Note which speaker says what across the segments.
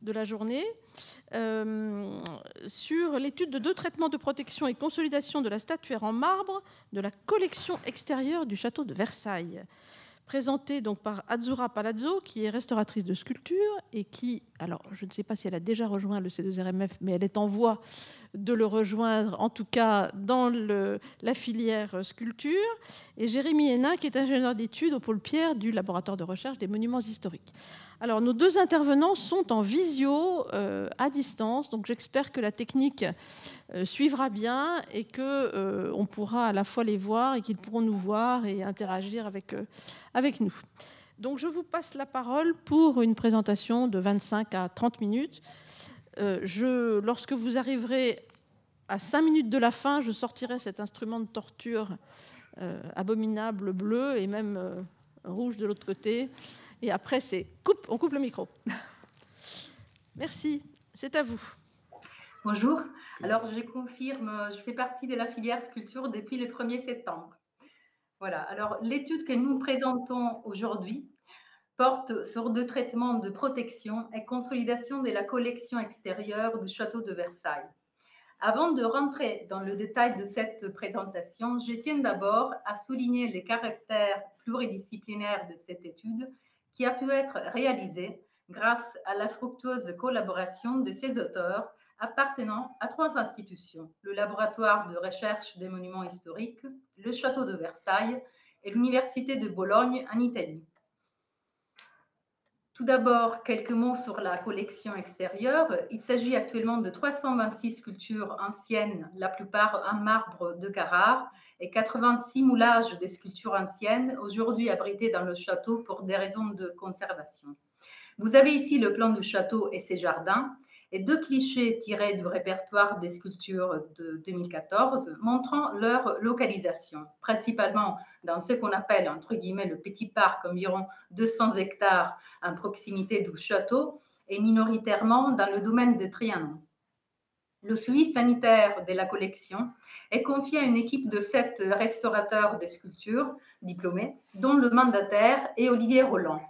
Speaker 1: de la journée, sur l'étude de 2 traitements de protection et consolidation de la statuaire en marbre de la collection extérieure du château de Versailles, présentée donc par Azzurra Palazzo, qui est restauratrice de sculpture et qui, alors je ne sais pas si elle a déjà rejoint le C2RMF, mais elle est en voie de le rejoindre, en tout cas dans la filière sculpture, et Jérémy Hénin, qui est ingénieur d'études au pôle Pierre du laboratoire de recherche des monuments historiques. Alors, nos 2 intervenants sont en visio à distance, donc j'espère que la technique suivra bien et qu'on pourra à la fois les voir et qu'ils pourront nous voir et interagir avec nous. Donc, je vous passe la parole pour une présentation de 25 à 30 minutes. Lorsque vous arriverez à 5 minutes de la fin, je sortirai cet instrument de torture abominable bleu et même rouge de l'autre côté. Et après, on coupe le micro. Merci, c'est à vous.
Speaker 2: Bonjour. Alors, je confirme, je fais partie de la filière sculpture depuis le 1er septembre. Voilà. Alors, l'étude que nous présentons aujourd'hui porte sur 2 traitements de protection et consolidation de la collection extérieure du château de Versailles. Avant de rentrer dans le détail de cette présentation, je tiens d'abord à souligner le caractère pluridisciplinaire de cette étude qui a pu être réalisée grâce à la fructueuse collaboration de ses auteurs appartenant à 3 institutions, le laboratoire de recherche des monuments historiques, le château de Versailles et l'université de Bologne en Italie. Tout d'abord, quelques mots sur la collection extérieure. Il s'agit actuellement de 326 sculptures anciennes, la plupart en marbre de Carrare, et 86 moulages de sculptures anciennes, aujourd'hui abritées dans le château pour des raisons de conservation. Vous avez ici le plan du château et ses jardins, et 2 clichés tirés du répertoire des sculptures de 2014 montrant leur localisation, principalement dans ce qu'on appelle, entre guillemets, le petit parc, environ 200 hectares en proximité du château, et minoritairement dans le domaine de Trianon. Le suivi sanitaire de la collection est confié à une équipe de 7 restaurateurs de sculptures diplômés, dont le mandataire est Olivier Roland.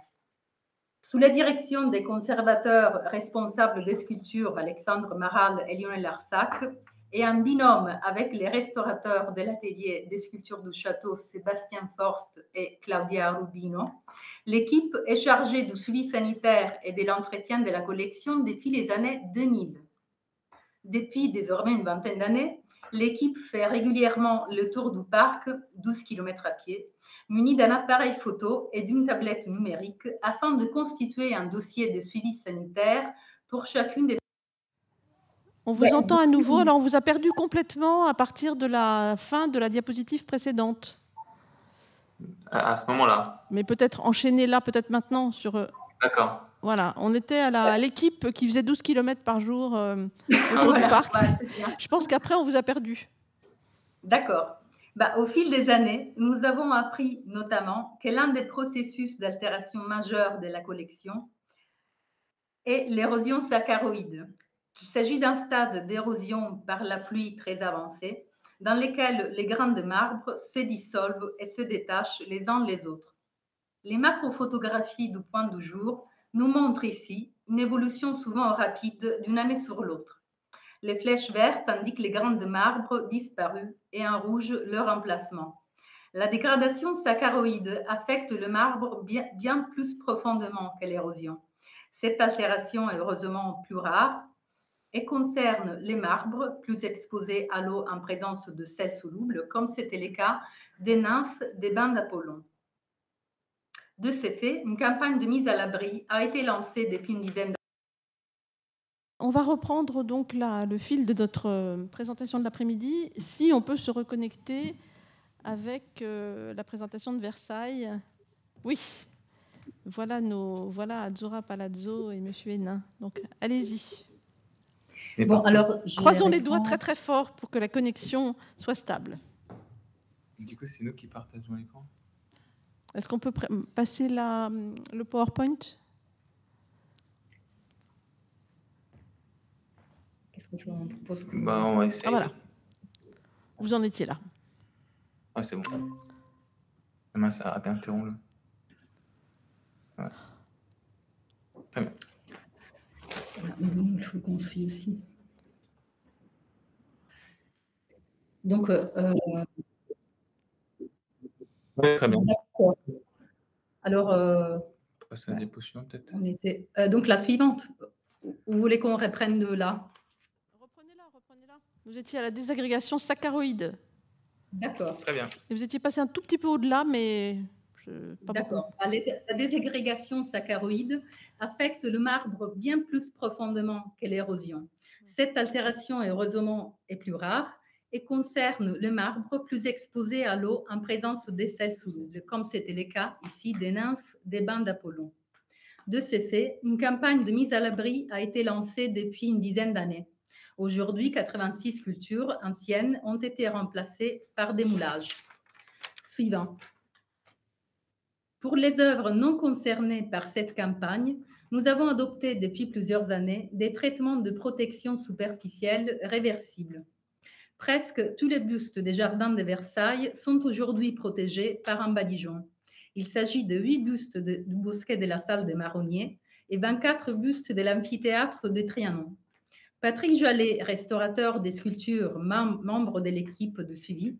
Speaker 2: Sous la direction des conservateurs responsables des sculptures Alexandre Maral et Lionel Arsac, et en binôme avec les restaurateurs de l'atelier des sculptures du château Sébastien Forst et Claudia Rubino, l'équipe est chargée du suivi sanitaire et de l'entretien de la collection depuis les années 2000. Depuis désormais une vingtaine d'années, l'équipe fait régulièrement le tour du parc, 12 km à pied, muni d'un appareil photo et d'une tablette numérique afin de constituer un dossier de suivi sanitaire pour chacune des...
Speaker 1: On vous entend à nouveau, alors on vous a perdu complètement à partir de la fin de la diapositive précédente.
Speaker 3: À ce moment-là.
Speaker 1: Mais peut-être enchaîner là, peut-être maintenant sur...
Speaker 3: D'accord.
Speaker 1: Voilà, on était à l'équipe qui faisait 12 km par jour autour du parc. Je pense qu'après, on vous a perdu.
Speaker 2: D'accord. Au fil des années, nous avons appris notamment que l'un des processus d'altération majeure de la collection est l'érosion saccharoïde. Il s'agit d'un stade d'érosion par la pluie très avancé, dans lequel les grains de marbre se dissolvent et se détachent les uns les autres. Les macrophotographies du point du jour nous montrent ici une évolution souvent rapide d'une année sur l'autre. Les flèches vertes indiquent les grains de marbre disparus et en rouge leur emplacement. La dégradation saccharoïde affecte le marbre bien plus profondément que l'érosion. Cette altération est heureusement plus rare et concerne les marbres plus exposés à l'eau en présence de sel soluble, comme c'était le cas des nymphes des bains d'Apollon. De ce fait, une campagne de mise à l'abri a été lancée depuis une dizaine d'années.
Speaker 1: On va reprendre donc le fil de notre présentation de l'après-midi. Si on peut se reconnecter avec la présentation de Versailles. Oui, voilà Azzurra Palazzo et M. Hénin. Donc, allez-y.
Speaker 2: Bon, alors,
Speaker 1: croisons les doigts très très fort pour que la connexion soit stable.
Speaker 3: Du coup, c'est nous qui partageons l'écran.
Speaker 1: Est-ce qu'on peut passer le PowerPoint ?
Speaker 2: Qu'est-ce qu'on propose ?
Speaker 3: On va essayer.
Speaker 1: Ah voilà. Vous en étiez là.
Speaker 3: Ah, c'est bon. Demain, ça a interrompu. Ouais. Très bien.
Speaker 2: Ah, mais nous, il faut qu'on suit aussi. Donc,
Speaker 3: Ouais, très bien.
Speaker 2: d'accord. Alors,
Speaker 3: Passe à la diapo suivante, peut-être.
Speaker 2: on était donc la suivante. Vous voulez qu'on reprenne de là?
Speaker 1: Reprenez-la, reprenez-la. Vous étiez à la désagrégation saccharoïde.
Speaker 2: D'accord,
Speaker 3: Très bien.
Speaker 1: Et vous étiez passé un tout petit peu au-delà, mais pas beaucoup.
Speaker 2: d'accord. La désagrégation saccharoïde affecte le marbre bien plus profondément que l'érosion. Cette altération, heureusement, est plus rare et concerne le marbre plus exposé à l'eau en présence des sels solubles, comme c'était le cas ici des nymphes des bains d'Apollon. De ce fait, une campagne de mise à l'abri a été lancée depuis une dizaine d'années. Aujourd'hui, 86 sculptures anciennes ont été remplacées par des moulages. Suivant. Pour les œuvres non concernées par cette campagne, nous avons adopté depuis plusieurs années des traitements de protection superficielle réversibles. Presque tous les bustes des jardins de Versailles sont aujourd'hui protégés par un badigeon. Il s'agit de 8 bustes du bosquet de la salle des Marronniers et 24 bustes de l'amphithéâtre de Trianon. Patrick Jallet, restaurateur des sculptures, membre de l'équipe de suivi,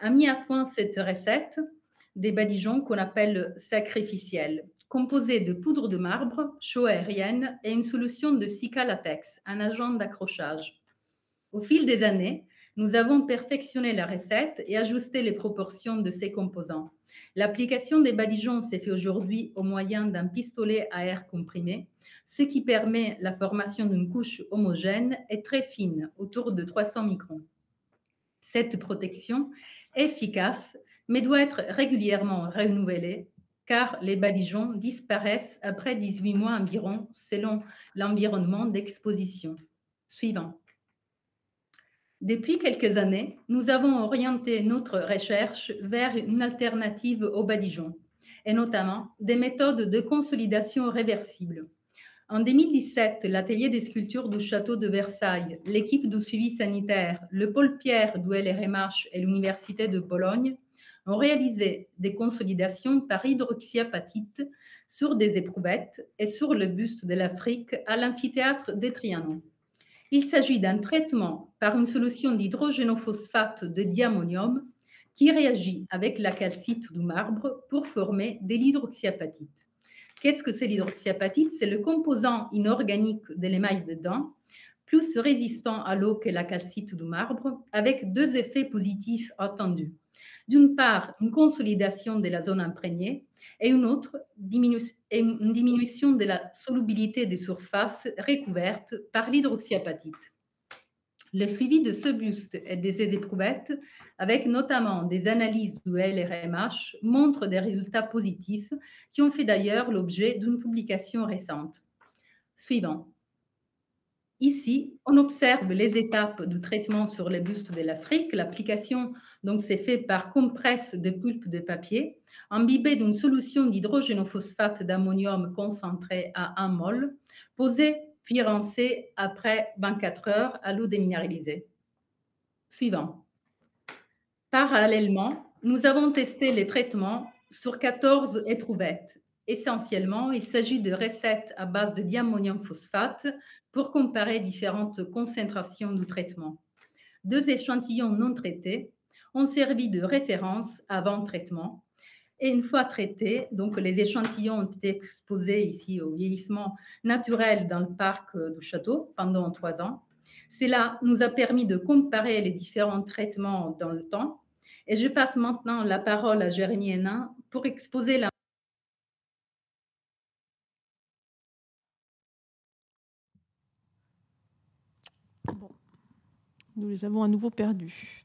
Speaker 2: a mis à point cette recette des badigeons qu'on appelle sacrificiels, composés de poudre de marbre, chaux aérienne et une solution de cica latex, un agent d'accrochage. Au fil des années, nous avons perfectionné la recette et ajusté les proportions de ses composants. L'application des badigeons s'est faite aujourd'hui au moyen d'un pistolet à air comprimé, ce qui permet la formation d'une couche homogène et très fine, autour de 300 microns. Cette protection est efficace, mais doit être régulièrement renouvelée, car les badigeons disparaissent après 18 mois environ, selon l'environnement d'exposition. Suivant. Depuis quelques années, nous avons orienté notre recherche vers une alternative aux badigeons, et notamment des méthodes de consolidation réversibles. En 2017, l'atelier des sculptures du château de Versailles, l'équipe du suivi sanitaire, le pôle Pierre du LRMH et l'Université de Bologne ont réalisé des consolidations par hydroxyapatite sur des éprouvettes et sur le buste de l'Afrique à l'amphithéâtre de Trianon. Il s'agit d'un traitement par une solution d'hydrogénophosphate de diammonium qui réagit avec la calcite du marbre pour former de l'hydroxyapatite. Qu'est-ce que c'est l'hydroxyapatite? C'est le composant inorganique de l'émail de dents, plus résistant à l'eau que la calcite du marbre, avec deux effets positifs attendus. D'une part, une consolidation de la zone imprégnée et une autre, une diminution de la solubilité des surfaces recouvertes par l'hydroxyapatite. Le suivi de ce buste et de ces éprouvettes, avec notamment des analyses du LRMH, montre des résultats positifs qui ont fait d'ailleurs l'objet d'une publication récente. Suivant. Ici, on observe les étapes du traitement sur les bustes de l'Afrique. L'application donc s'est faite par compresse de pulpe de papier, imbibée d'une solution d'hydrogénophosphate d'ammonium concentré à 1 mol, posée puis rincée après 24 heures à l'eau déminéralisée. Suivant. Parallèlement, nous avons testé les traitements sur 14 éprouvettes. Essentiellement, il s'agit de recettes à base de diammonium phosphate pour comparer différentes concentrations du traitement. 2 échantillons non traités ont servi de référence avant traitement. Et une fois traités, donc les échantillons ont été exposés ici au vieillissement naturel dans le parc du château pendant 3 ans. Cela nous a permis de comparer les différents traitements dans le temps. Et je passe maintenant la parole à Jérémy Hénin pour exposer la...
Speaker 1: Bon, nous les avons à nouveau perdus.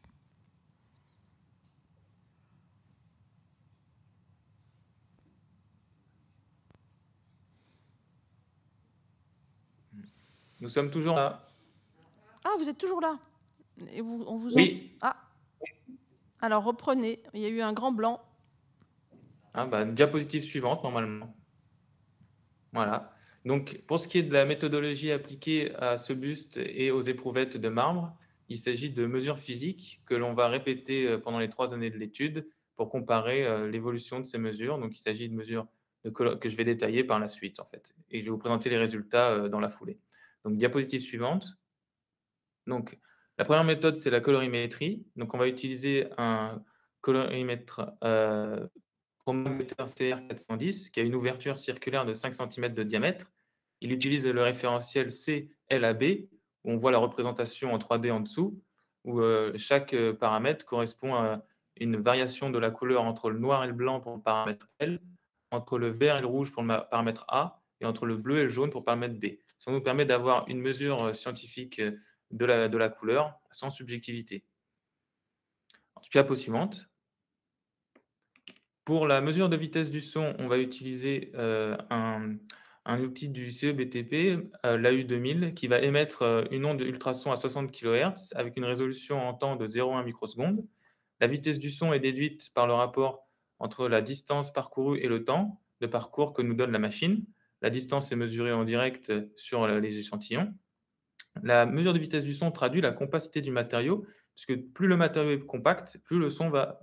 Speaker 3: Nous sommes toujours là.
Speaker 1: Ah, vous êtes toujours là. Et on vous
Speaker 3: Oui.
Speaker 1: Ah. Alors reprenez. Il y a eu un grand blanc.
Speaker 3: Ah bah, diapositive suivante, normalement. Voilà. Donc, pour ce qui est de la méthodologie appliquée à ce buste et aux éprouvettes de marbre, il s'agit de mesures physiques que l'on va répéter pendant les 3 années de l'étude pour comparer l'évolution de ces mesures. Donc, il s'agit de mesures que je vais détailler par la suite, en fait. Et je vais vous présenter les résultats dans la foulée. Donc, diapositive suivante. Donc, la première méthode, c'est la colorimétrie. Donc, on va utiliser un colorimètre Chromameter CR410 qui a une ouverture circulaire de 5 centimètres de diamètre. Il utilise le référentiel CLAB, où on voit la représentation en 3D en dessous, où chaque paramètre correspond à une variation de la couleur entre le noir et le blanc pour le paramètre L, entre le vert et le rouge pour le paramètre A, et entre le bleu et le jaune pour le paramètre B. Ça nous permet d'avoir une mesure scientifique de la couleur sans subjectivité. Ensuite, diapo suivante. Pour la mesure de vitesse du son, on va utiliser un outil du CEBTP, l'AU2000, qui va émettre une onde ultrason à 60 kHz avec une résolution en temps de 0,1 microseconde. La vitesse du son est déduite par le rapport entre la distance parcourue et le temps de parcours que nous donne la machine. La distance est mesurée en direct sur les échantillons. La mesure de vitesse du son traduit la compacité du matériau, puisque plus le matériau est compact, plus le son va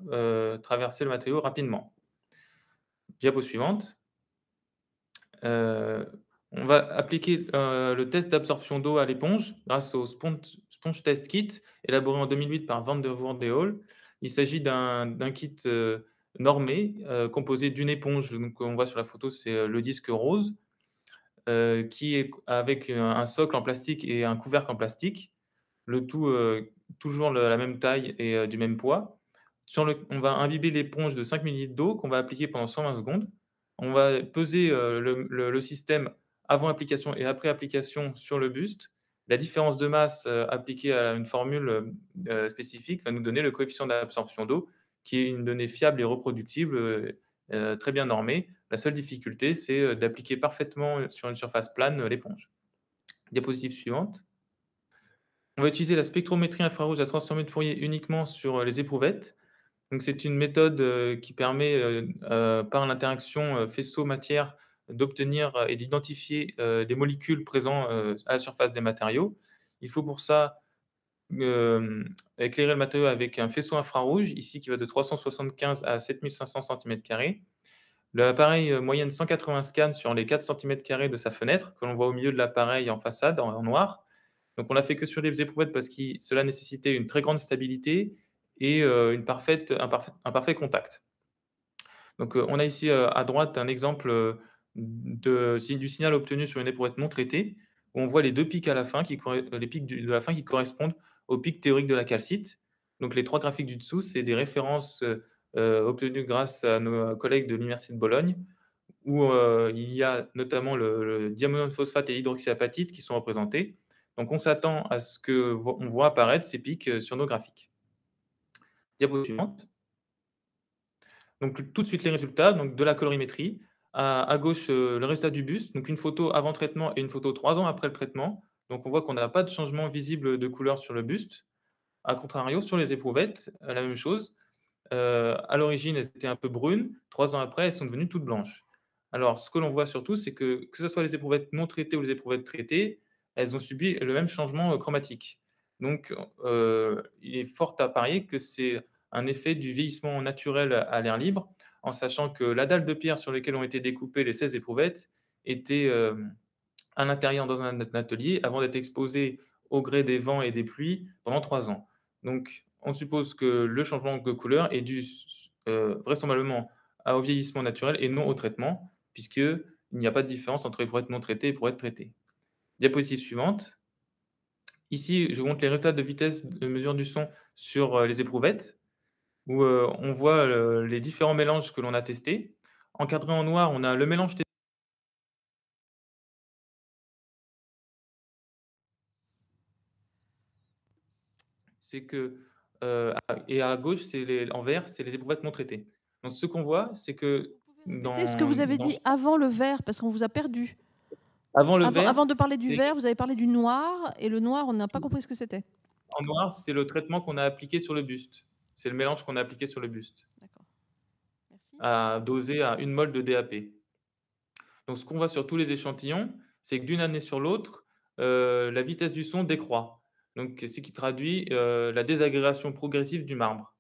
Speaker 3: traverser le matériau rapidement. Diapo suivante. On va appliquer le test d'absorption d'eau à l'éponge grâce au Sponge Test Kit, élaboré en 2008 par Van der Voorde et Hall. Il s'agit d'un kit normé, composé d'une éponge. Donc, on voit sur la photo, c'est le disque rose, qui est avec un socle en plastique et un couvercle en plastique. Le tout toujours la même taille et du même poids. On va imbiber l'éponge de 5 ml d'eau qu'on va appliquer pendant 120 secondes. On va peser le système avant application et après application sur le buste. La différence de masse appliquée à une formule spécifique va nous donner le coefficient d'absorption d'eau, qui est une donnée fiable et reproductible, très bien normée. La seule difficulté, c'est d'appliquer parfaitement sur une surface plane l'éponge. Diapositive suivante. On va utiliser la spectrométrie infrarouge à transformer de Fourier uniquement sur les éprouvettes. Donc, c'est une méthode qui permet, par l'interaction faisceau-matière, d'obtenir et d'identifier des molécules présentes à la surface des matériaux. Il faut pour ça éclairer le matériau avec un faisceau infrarouge, ici qui va de 375 à 7500 cm². L'appareil moyenne 180 scans sur les 4 cm² de sa fenêtre, que l'on voit au milieu de l'appareil en façade, en noir. Donc, on l'a fait que sur des éprouvettes parce que cela nécessitait une très grande stabilité et un parfait contact. Donc, on a ici à droite un exemple du signal obtenu sur une éprouvette non traitée, où on voit les deux pics à la fin, les pics de la fin qui correspondent aux pics théoriques de la calcite. Donc, les trois graphiques du dessous, c'est des références obtenues grâce à nos collègues de l'Université de Bologne, où il y a notamment le diamonone-phosphate et l'hydroxyapatite qui sont représentés. Donc, on s'attend à ce qu'on voit apparaître ces pics sur nos graphiques. Diapo suivante. Donc, tout de suite les résultats donc, de la colorimétrie. À gauche, le résultat du buste, donc une photo avant traitement et une photo 3 ans après le traitement. Donc, on voit qu'on n'a pas de changement visible de couleur sur le buste. A contrario, sur les éprouvettes, la même chose. À l'origine, elles étaient un peu brunes. 3 ans après, elles sont devenues toutes blanches. Alors, ce que l'on voit surtout, c'est que ce soit les éprouvettes non traitées ou les éprouvettes traitées, elles ont subi le même changement chromatique. Donc, il est fort à parier que c'est un effet du vieillissement naturel à l'air libre, en sachant que la dalle de pierre sur laquelle ont été découpées les 16 éprouvettes était à l'intérieur dans un atelier avant d'être exposée au gré des vents et des pluies pendant 3 ans. Donc, on suppose que le changement de couleur est dû vraisemblablement au vieillissement naturel et non au traitement, puisqu'il n'y a pas de différence entre éprouvettes non traitées et éprouvettes traitées. Diapositive suivante. Ici, je vous montre les résultats de vitesse de mesure du son sur les éprouvettes, où on voit les différents mélanges que l'on a testés. Encadré en noir, on a le mélange testé. C'est que, et à gauche, en vert, c'est les éprouvettes non traitées. Donc ce qu'on voit, c'est que
Speaker 1: Répétez ce que vous avez dit avant le vert, parce qu'on vous a perdu.
Speaker 3: Avant le vert,
Speaker 1: Avant de parler du vert, vous avez parlé du noir, et le noir, on n'a pas compris ce que c'était.
Speaker 3: En noir, c'est le traitement qu'on a appliqué sur le buste. C'est le mélange qu'on a appliqué sur le buste.
Speaker 1: D'accord. Merci.
Speaker 3: Dosé à 1 mol de DAP. Donc ce qu'on voit sur tous les échantillons, c'est que d'une année sur l'autre, la vitesse du son décroît. Donc ce qui traduit la désagrégation progressive du marbre.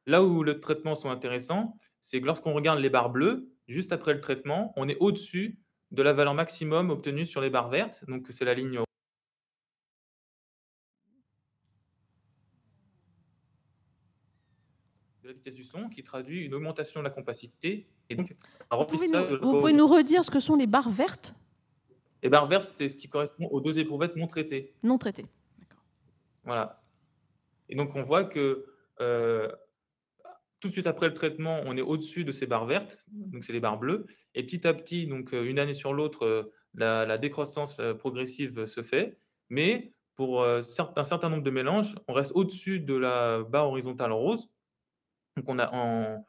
Speaker 3: Là où les traitements sont intéressants, c'est que lorsqu'on regarde les barres bleues, juste après le traitement, on est au-dessus de la valeur maximum obtenue sur les barres vertes, donc c'est la ligne de la vitesse du son qui traduit une augmentation de la compacité et donc un
Speaker 1: Vous pouvez
Speaker 3: remplissage de la
Speaker 1: vous pouvez nous redire ce que sont les barres vertes
Speaker 3: Les barres vertes, c'est ce qui correspond aux 2 éprouvettes non traitées.
Speaker 1: non traitées? D'accord.
Speaker 3: Voilà. Et donc on voit que, tout de suite après le traitement, on est au-dessus de ces barres vertes, donc c'est les barres bleues et petit à petit, donc une année sur l'autre, la décroissance, progressive, se fait. Mais pour, un certain nombre de mélanges, on reste au-dessus de la barre horizontale rose. Donc on a,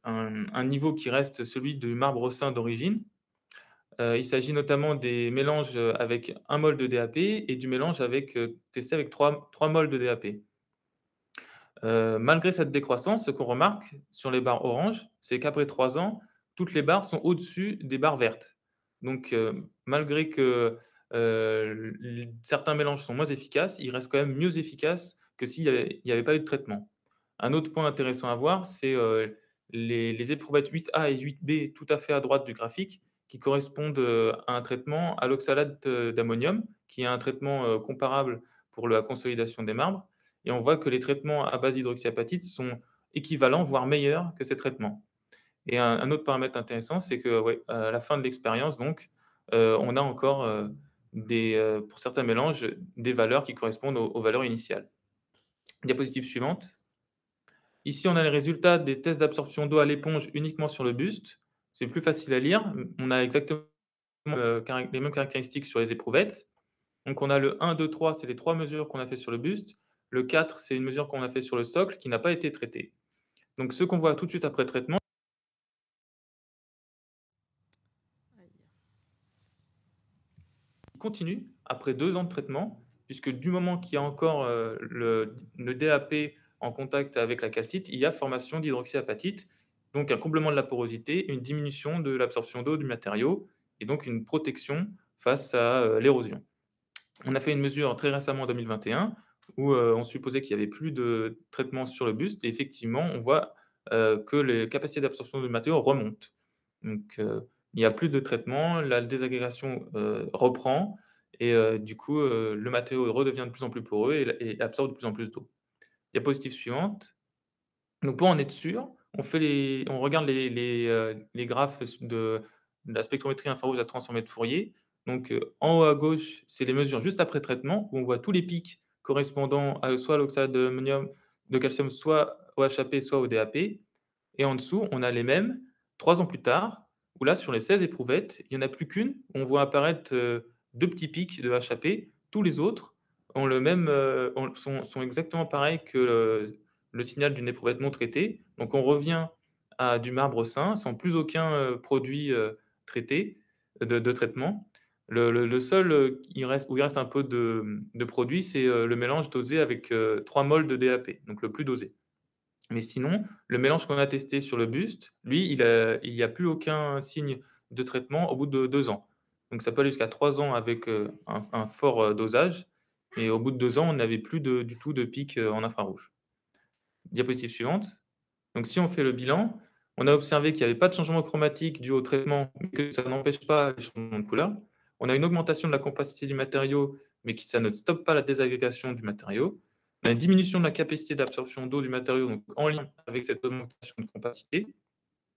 Speaker 3: un niveau qui reste celui du marbre sain d'origine. Il s'agit notamment des mélanges, avec 1 mol de DAP et du mélange avec, testé avec 3 mols de DAP. Malgré cette décroissance, ce qu'on remarque sur les barres oranges, c'est qu'après 3 ans, toutes les barres sont au-dessus des barres vertes. Donc, malgré que, certains mélanges sont moins efficaces, ils restent quand même mieux efficaces que s'il y avait pas eu de traitement. Un autre point intéressant à voir, c'est, les éprouvettes 8A et 8B tout à fait à droite du graphique, qui correspondent, à un traitement à l'oxalate, d'ammonium, qui est un traitement, comparable pour la consolidation des marbres et on voit que les traitements à base d'hydroxyapatite sont équivalents, voire meilleurs que ces traitements. Et un autre paramètre intéressant, c'est que, ouais, à la fin de l'expérience donc, on a encore, pour certains mélanges, des valeurs qui correspondent aux valeurs initiales. Diapositive suivante. Ici, on a les résultats des tests d'absorption d'eau à l'éponge uniquement sur le buste. C'est plus facile à lire. On a exactement, les mêmes caractéristiques sur les éprouvettes. Donc on a le 1, 2, 3, c'est les 3 mesures qu'on a fait sur le buste. Le 4, c'est une mesure qu'on a fait sur le socle qui n'a pas été traitée. Donc ce qu'on voit tout de suite après traitement continue après 2 ans de traitement, puisque du moment qu'il y a encore, le DAP en contact avec la calcite, il y a formation d'hydroxyapatite, donc un comblement de la porosité, une diminution de l'absorption d'eau du matériau et donc une protection face à, l'érosion. On a fait une mesure très récemment en 2021 où, on supposait qu'il y avait plus de traitement sur le buste et effectivement, on voit, que les capacités d'absorption du matériau remontent. Donc, il n'y a plus de traitement, la désagrégation, reprend et du coup, le matériau redevient de plus en plus poreux et absorbe de plus en plus d'eau. Diapositive suivante. Donc pour en être sûr, on regarde les graphes de la spectrométrie infrarouge à transformée de Fourier. Donc, en haut à gauche, c'est les mesures juste après traitement, où on voit tous les pics correspondant à soit à l'oxalate d'ammonium de calcium, soit au HAP, soit au DAP. Et en dessous, on a les mêmes 3 ans plus tard, où là, sur les 16 éprouvettes, il n'y en a plus qu'une, où on voit apparaître, 2 petits pics de HAP. Tous les autres ont le même, sont exactement pareils que le signal d'une éprouvette non traitée. Donc on revient à du marbre sain, sans plus aucun, produit, traité, de traitement. Le seul, où il reste un peu de produit, c'est, le mélange dosé avec, 3 mols de DAP, donc le plus dosé. Mais sinon, le mélange qu'on a testé sur le buste, lui, il y a plus aucun signe de traitement au bout de 2 ans. Donc ça peut aller jusqu'à 3 ans avec, un fort, dosage et au bout de 2 ans, on n'avait plus du tout de pic, en infrarouge. Diapositive suivante. Donc si on fait le bilan, on a observé qu'il n'y avait pas de changement chromatique dû au traitement, mais que ça n'empêche pas les changements de couleur. On a une augmentation de la compacité du matériau, mais ça ne stoppe pas la désagrégation du matériau. On a une diminution de la capacité d'absorption d'eau du matériau, donc en lien avec cette augmentation de compacité.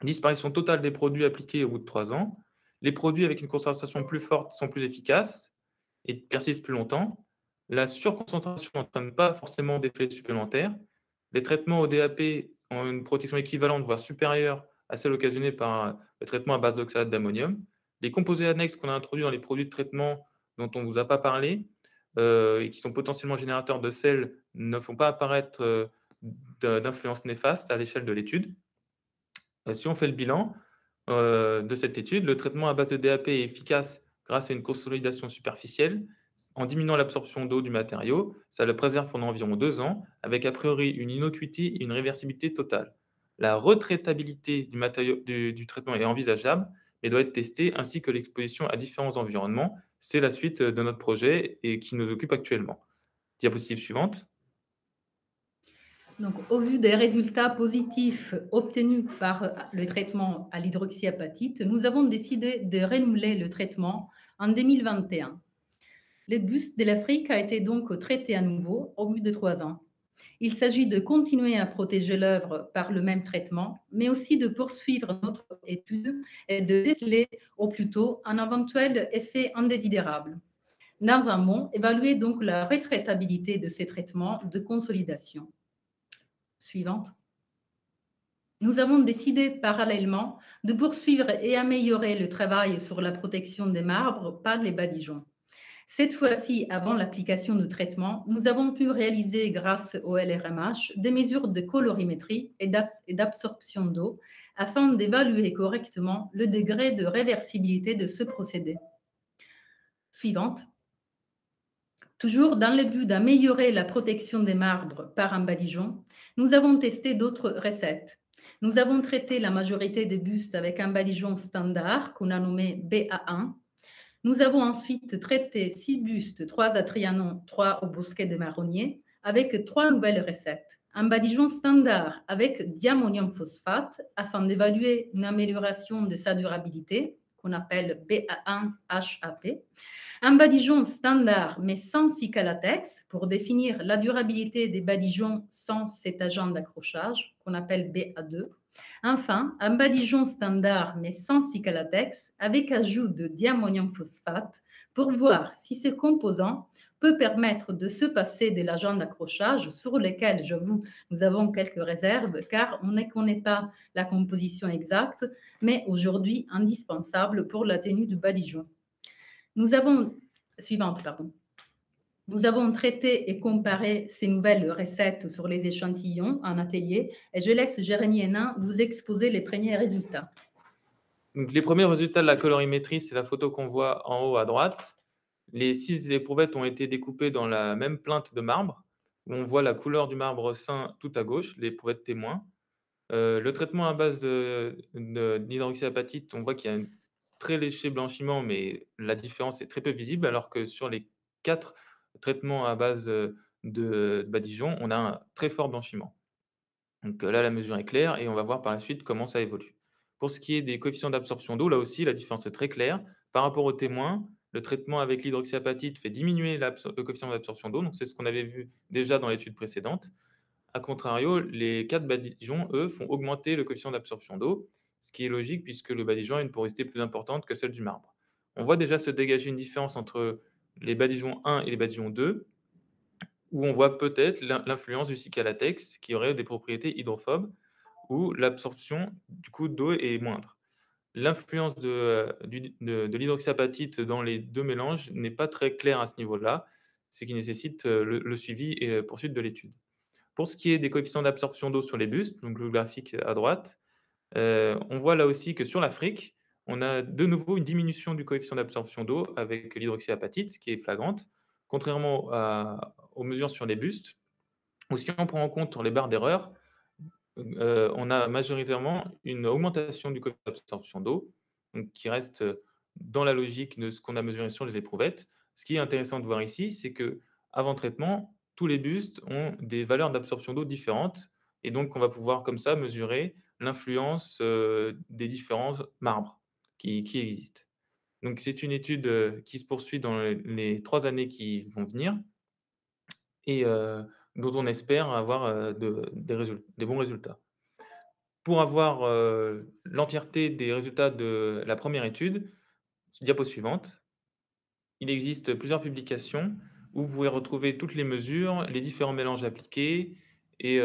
Speaker 3: Disparition totale des produits appliqués au bout de 3 ans. Les produits avec une concentration plus forte sont plus efficaces et persistent plus longtemps. La surconcentration n'entraîne pas forcément d'effets supplémentaires. Les traitements au DAP ont une protection équivalente, voire supérieure à celle occasionnée par le traitement à base d'oxalate d'ammonium. Les composés annexes qu'on a introduits dans les produits de traitement dont on ne vous a pas parlé et qui sont potentiellement générateurs de sel ne font pas apparaître d'influence néfaste à l'échelle de l'étude. Si on fait le bilan de cette étude, le traitement à base de DAP est efficace grâce à une consolidation superficielle en diminuant l'absorption d'eau du matériau. Ça le préserve pendant environ 2 ans, avec a priori une innocuité et une réversibilité totale. La retraitabilité du matériau du traitement est envisageable, mais doit être testée, ainsi que l'exposition à différents environnements. C'est la suite de notre projet et qui nous occupe actuellement. Diapositive suivante.
Speaker 2: Donc, au vu des résultats positifs obtenus par le traitement à l'hydroxyapatite, nous avons décidé de renouveler le traitement en 2021. Le buste de l'Afrique a été donc traité à nouveau au bout de 3 ans. Il s'agit de continuer à protéger l'œuvre par le même traitement, mais aussi de poursuivre notre étude et de déceler au plus tôt un éventuel effet indésirable. Dans un mot, évaluer donc la retraitabilité de ces traitements de consolidation. Suivante. Nous avons décidé parallèlement de poursuivre et améliorer le travail sur la protection des marbres par les badigeons. Cette fois-ci, avant l'application du traitement, nous avons pu réaliser, grâce au LRMH, des mesures de colorimétrie et d'absorption d'eau afin d'évaluer correctement le degré de réversibilité de ce procédé. Suivante. Toujours dans le but d'améliorer la protection des marbres par un badigeon, nous avons testé d'autres recettes. Nous avons traité la majorité des bustes avec un badigeon standard qu'on a nommé BA1. Nous avons ensuite traité 6 bustes, 3 à Trianon, 3 au Bosquet des Marronniers, avec 3 nouvelles recettes. Un badigeon standard avec diammonium phosphate afin d'évaluer une amélioration de sa durabilité, qu'on appelle BA1 HAP. Un badigeon standard mais sans cicalatex pour définir la durabilité des badigeons sans cet agent d'accrochage, qu'on appelle BA2. Enfin, un badigeon standard mais sans cicalatex avec ajout de diammonium phosphate pour voir si ce composant peut permettre de se passer de l'agent d'accrochage sur lequel, j'avoue, nous avons quelques réserves car on ne connaît pas la composition exacte, mais aujourd'hui indispensable pour la tenue du badigeon. Nous avons traité et comparé ces nouvelles recettes sur les échantillons en atelier et je laisse Jérémy Hénin vous exposer les premiers résultats.
Speaker 3: Donc, les premiers résultats de la colorimétrie, c'est la photo qu'on voit en haut à droite. Les 6 éprouvettes ont été découpées dans la même plinthe de marbre, où on voit la couleur du marbre sain tout à gauche, l'éprouvettes témoin. Le traitement à base d'hydroxyapatite, on voit qu'il y a un très léger blanchiment, mais la différence est très peu visible, alors que sur les 4 traitements à base de badigeon, on a un très fort blanchiment. Donc là, la mesure est claire et on va voir par la suite comment ça évolue. Pour ce qui est des coefficients d'absorption d'eau, là aussi, la différence est très claire. Par rapport aux témoins, le traitement avec l'hydroxyapatite fait diminuer le coefficient d'absorption d'eau, donc c'est ce qu'on avait vu déjà dans l'étude précédente. A contrario, les 4 badigeons, eux, font augmenter le coefficient d'absorption d'eau, ce qui est logique puisque le badigeon a une porosité plus importante que celle du marbre. On voit déjà se dégager une différence entre les badigeons 1 et les badigeons 2, où on voit peut-être l'influence du cicalatex qui aurait des propriétés hydrophobes, où l'absorption du coup d'eau est moindre. L'influence de l'hydroxyapatite dans les 2 mélanges n'est pas très claire à ce niveau-là, ce qui nécessite le suivi et la poursuite de l'étude. Pour ce qui est des coefficients d'absorption d'eau sur les bustes, donc le graphique à droite, on voit là aussi que sur l'Afrique, on a de nouveau une diminution du coefficient d'absorption d'eau avec l'hydroxyapatite, qui est flagrante, contrairement aux mesures sur les bustes, où si on prend en compte les barres d'erreur, on a majoritairement une augmentation du coefficient d'absorption d'eau, donc qui reste dans la logique de ce qu'on a mesuré sur les éprouvettes. Ce qui est intéressant de voir ici, c'est qu'avant traitement, tous les bustes ont des valeurs d'absorption d'eau différentes, et donc on va pouvoir comme ça mesurer l'influence des différents marbres qui existent. Donc c'est une étude qui se poursuit dans les 3 années qui vont venir et dont on espère avoir des bons résultats. Pour avoir l'entièreté des résultats de la première étude, diapo suivante, il existe plusieurs publications où vous pouvez retrouver toutes les mesures, les différents mélanges appliqués et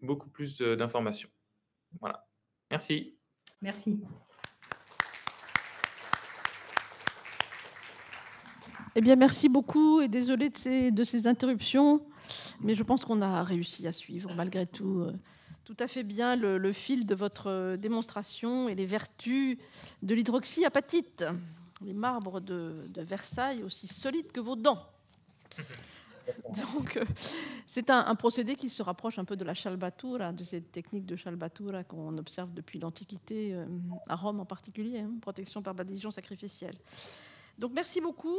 Speaker 3: beaucoup plus d'informations. Voilà. Merci.
Speaker 2: Merci.
Speaker 1: Eh bien, merci beaucoup et désolé de ces interruptions, mais je pense qu'on a réussi à suivre malgré tout à fait bien le fil de votre démonstration et les vertus de l'hydroxyapatite, les marbres de Versailles aussi solides que vos dents. Donc, c'est un procédé qui se rapproche un peu de la scialbatura, de cette technique de scialbatura qu'on observe depuis l'Antiquité, à Rome en particulier, protection par badigeon sacrificiel. Donc, merci beaucoup.